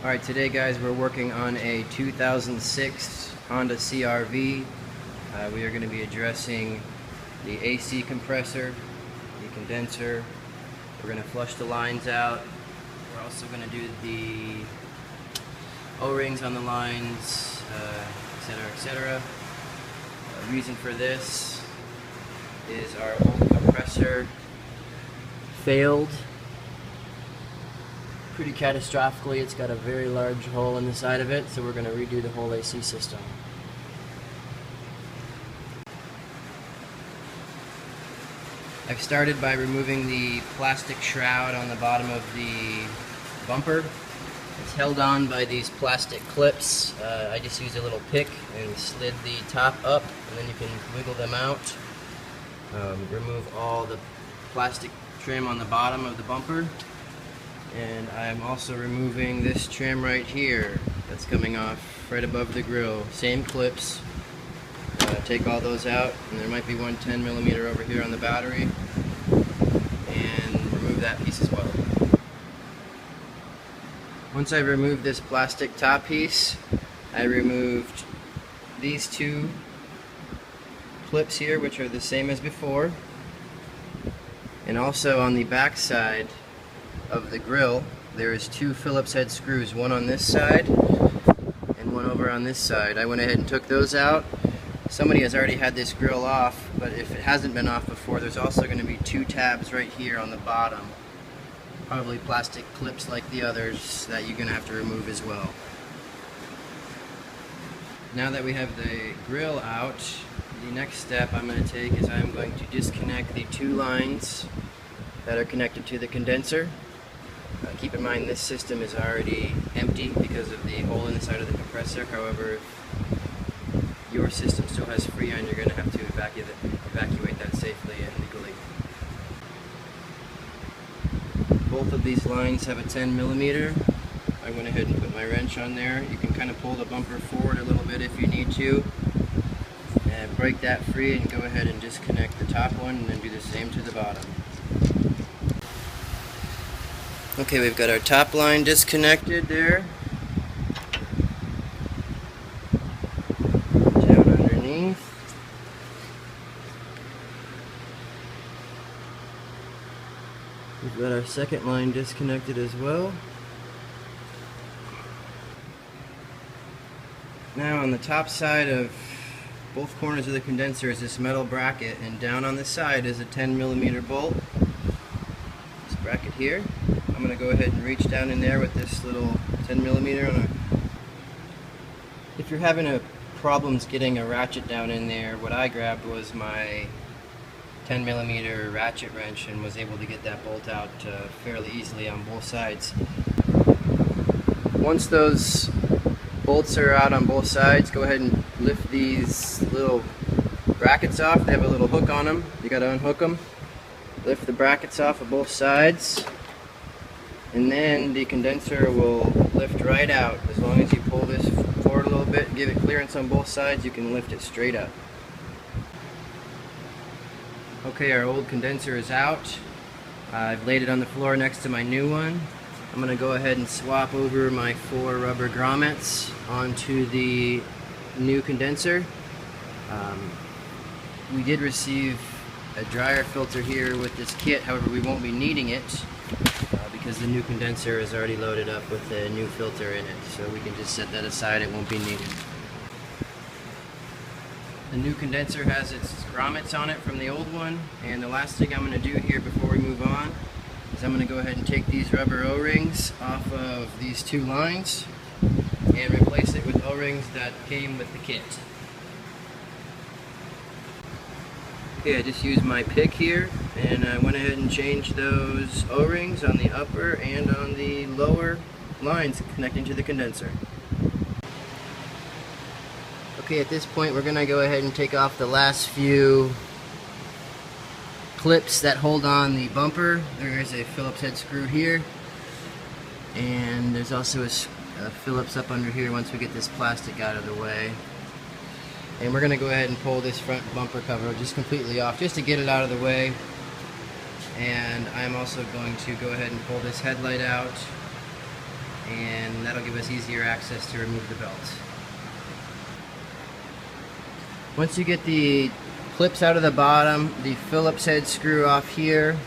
Alright, today guys we're working on a 2006 Honda CR-V. We are going to be addressing the AC compressor, the condenser. We're going to flush the lines out. We're also going to do the O-rings on the lines, etc., etc. The reason for this is our old compressor failed pretty catastrophically. It's got a very large hole in the side of it, so we're going to redo the whole AC system. I've started by removing the plastic shroud on the bottom of the bumper. It's held on by these plastic clips. I just used a little pick and slid the top up, and then you can wiggle them out. Remove all the plastic trim on the bottom of the bumper. And I'm also removing this trim right here that's coming off right above the grill. Same clips. Take all those out, and there might be one 10mm over here on the battery. And remove that piece as well. Once I removed this plastic top piece, I removed these two clips here, which are the same as before. And also on the back side of the grill, there is two Phillips head screws, one on this side and one over on this side. I went ahead and took those out. Somebody has already had this grill off, but if it hasn't been off before, there's also going to be two tabs right here on the bottom. Probably plastic clips like the others that you're going to have to remove as well. Now that we have the grill out, the next step I'm going to take is I'm going to disconnect the two lines that are connected to the condenser. Keep in mind this system is already empty because of the hole in the side of the compressor. However, if your system still has Freon, you're going to have to evacuate that safely and legally. Both of these lines have a 10mm. I went ahead and put my wrench on there. You can kind of pull the bumper forward a little bit if you need to. And break that free and go ahead and disconnect the top one, and then do the same to the bottom. Okay, we've got our top line disconnected there. Down underneath. We've got our second line disconnected as well. Now on the top side of both corners of the condenser is this metal bracket, and down on the side is a 10mm bolt. This bracket here. I'm going to go ahead and reach down in there with this little 10mm on a... If you're having problems getting a ratchet down in there, what I grabbed was my 10mm ratchet wrench and was able to get that bolt out fairly easily on both sides. Once those bolts are out on both sides, go ahead and lift these little brackets off. They have a little hook on them. You got to unhook them. Lift the brackets off of both sides, and then the condenser will lift right out. As long as you pull this forward a little bit and give it clearance on both sides, you can lift it straight up. Okay, our old condenser is out. I've laid it on the floor next to my new one. I'm going to go ahead and swap over my 4 rubber grommets onto the new condenser. We did receive a dryer filter here with this kit, however we won't be needing it because the new condenser is already loaded up with a new filter in it, so we can just set that aside, it won't be needed. The new condenser has its grommets on it from the old one, and the last thing I'm going to do here before we move on is I'm going to go ahead and take these rubber O-rings off of these two lines and replace it with O-rings that came with the kit. Okay, I just used my pick here, and I went ahead and changed those O-rings on the upper and on the lower lines connecting to the condenser. Okay, at this point we're going to go ahead and take off the last few clips that hold on the bumper. There is a Phillips head screw here, and there's also a Phillips up under here once we get this plastic out of the way. And we're going to go ahead and pull this front bumper cover just completely off, just to get it out of the way. And I'm also going to go ahead and pull this headlight out and that'll give us easier access to remove the belt. Once you get the clips out of the bottom, the Phillips head screw off here,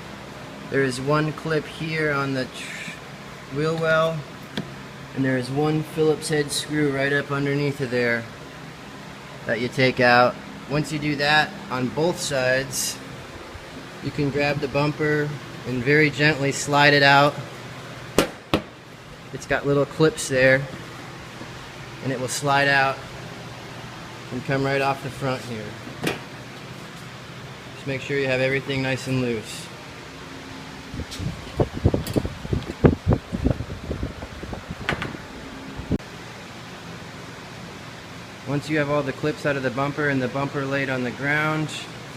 there is one clip here on the wheel well, and there is one Phillips head screw right up underneath of there that you take out. Once you do that on both sides, you can grab the bumper and very gently slide it out. It's got little clips there, and it will slide out and come right off the front here. Just make sure you have everything nice and loose. Once you have all the clips out of the bumper and the bumper laid on the ground,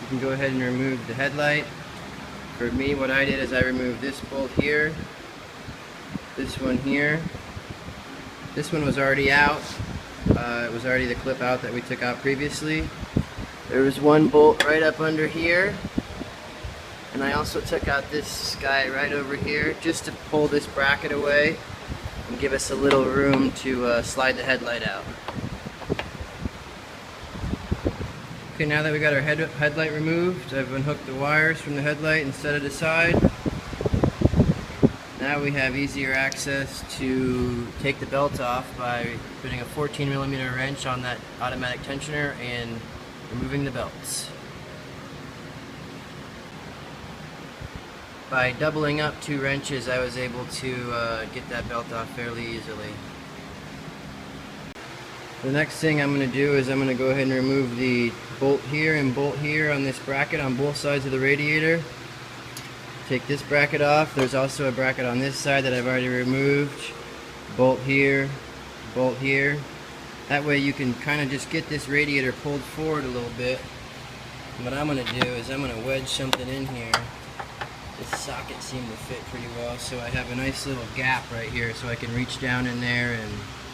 you can go ahead and remove the headlight. For me, what I did is I removed this bolt here, this one here. This one was already out. It was already the clip out that we took out previously. There was one bolt right up under here, and I also took out this guy right over here just to pull this bracket away and give us a little room to slide the headlight out. Okay, now that we got our headlight removed, I've unhooked the wires from the headlight and set it aside. Now we have easier access to take the belt off by putting a 14mm wrench on that automatic tensioner and removing the belts. By doubling up 2 wrenches, I was able to get that belt off fairly easily. The next thing I'm going to do is I'm going to go ahead and remove the bolt here and bolt here on this bracket on both sides of the radiator. Take this bracket off. There's also a bracket on this side that I've already removed. Bolt here, bolt here. That way you can kind of just get this radiator pulled forward a little bit. And what I'm going to do is I'm going to wedge something in here. This socket seemed to fit pretty well, so I have a nice little gap right here so I can reach down in there and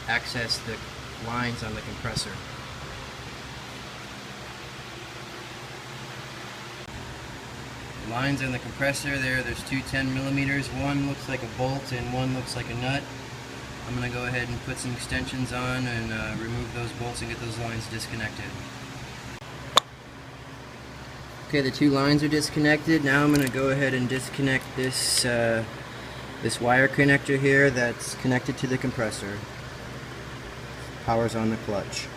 access the lines on the compressor. Lines on the compressor there's two 10mm. One looks like a bolt and one looks like a nut. I'm going to go ahead and put some extensions on and remove those bolts and get those lines disconnected. Okay, the 2 lines are disconnected. Now I'm going to go ahead and disconnect this this wire connector here that's connected to the compressor. Power's on the clutch.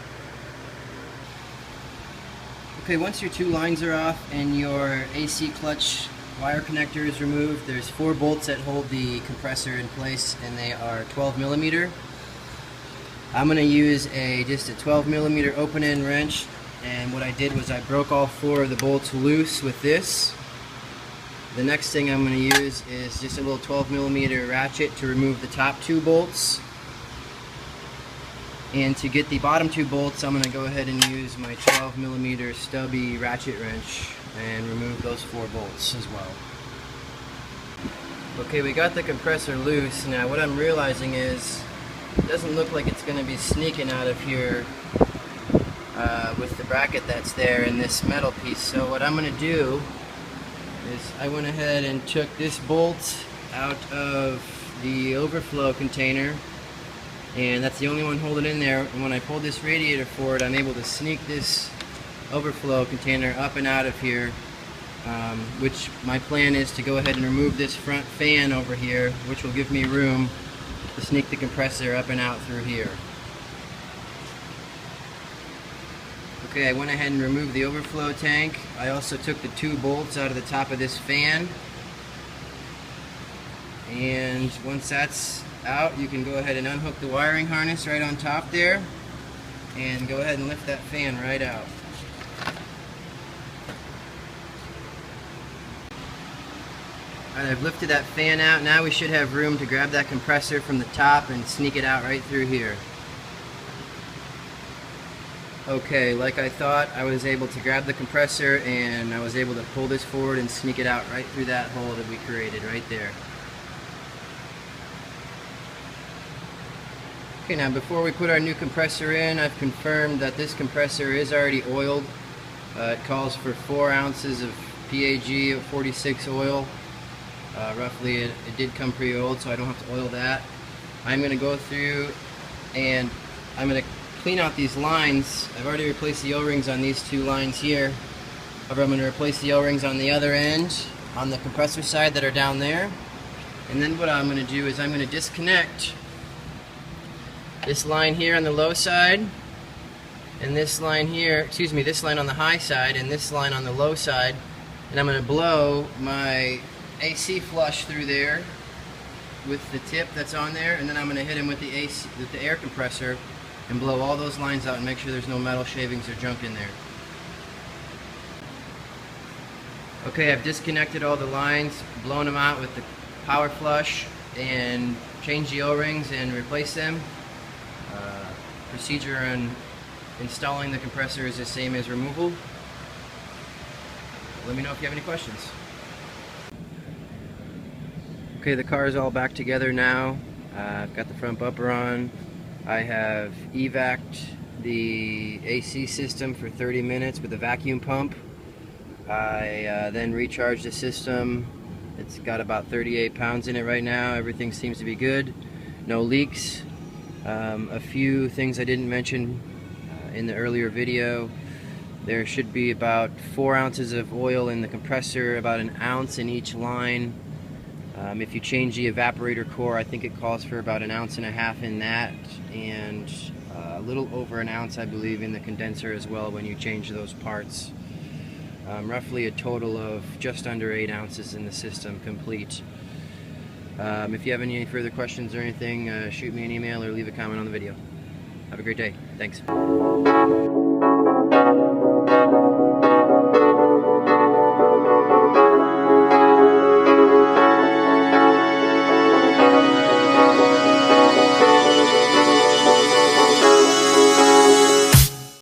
Okay, once your 2 lines are off and your AC clutch wire connector is removed, there's 4 bolts that hold the compressor in place, and they are 12mm. I'm going to use just a 12mm open-end wrench, and what I did was I broke all 4 of the bolts loose with this. The next thing I'm going to use is just a little 12mm ratchet to remove the top 2 bolts. And to get the bottom 2 bolts, I'm going to go ahead and use my 12mm stubby ratchet wrench and remove those 4 bolts as well. Okay, we got the compressor loose. Now what I'm realizing is it doesn't look like it's going to be sneaking out of here with the bracket that's there in this metal piece. So what I'm going to do is I went ahead and took this bolt out of the overflow container, and that's the only one holding in there. And when I pull this radiator forward, I'm able to sneak this overflow container up and out of here, which my plan is to go ahead and remove this front fan over here, which will give me room to sneak the compressor up and out through here. Okay, I went ahead and removed the overflow tank. I also took the 2 bolts out of the top of this fan, and once that's out, you can go ahead and unhook the wiring harness right on top there and go ahead and lift that fan right out. Alright, I've lifted that fan out. Now we should have room to grab that compressor from the top and sneak it out right through here. Okay, like I thought, I was able to grab the compressor and I was able to pull this forward and sneak it out right through that hole that we created right there. Okay, now before we put our new compressor in, I've confirmed that this compressor is already oiled. It calls for 4 ounces of PAG of 46 oil. Roughly it did come pre-oiled, so I don't have to oil that. I'm going to go through and I'm going to clean out these lines. I've already replaced the O-rings on these two lines here. However, I'm going to replace the O-rings on the other end, on the compressor side that are down there. And then what I'm going to do is I'm going to disconnect this line here on the low side, and this line here, excuse me, this line on the high side, and this line on the low side. And I'm going to blow my AC flush through there with the tip that's on there, and then I'm going to hit him with the air compressor and blow all those lines out and make sure there's no metal shavings or junk in there. Okay, I've disconnected all the lines, blown them out with the power flush, and changed the O-rings and replaced them. Procedure on installing the compressor is the same as removal. Let me know if you have any questions. Okay, the car is all back together now. I've got the front bumper on. I have evac'd the AC system for 30 minutes with a vacuum pump. I then recharged the system. It's got about 38 pounds in it right now. Everything seems to be good. No leaks. A few things I didn't mention in the earlier video. There should be about 4 ounces of oil in the compressor, about an ounce in each line. If you change the evaporator core, I think it calls for about 1.5 ounces in that, and a little over an ounce, I believe, in the condenser as well when you change those parts. Roughly a total of just under 8 ounces in the system complete. If you have any further questions or anything, shoot me an email or leave a comment on the video. Have a great day. Thanks.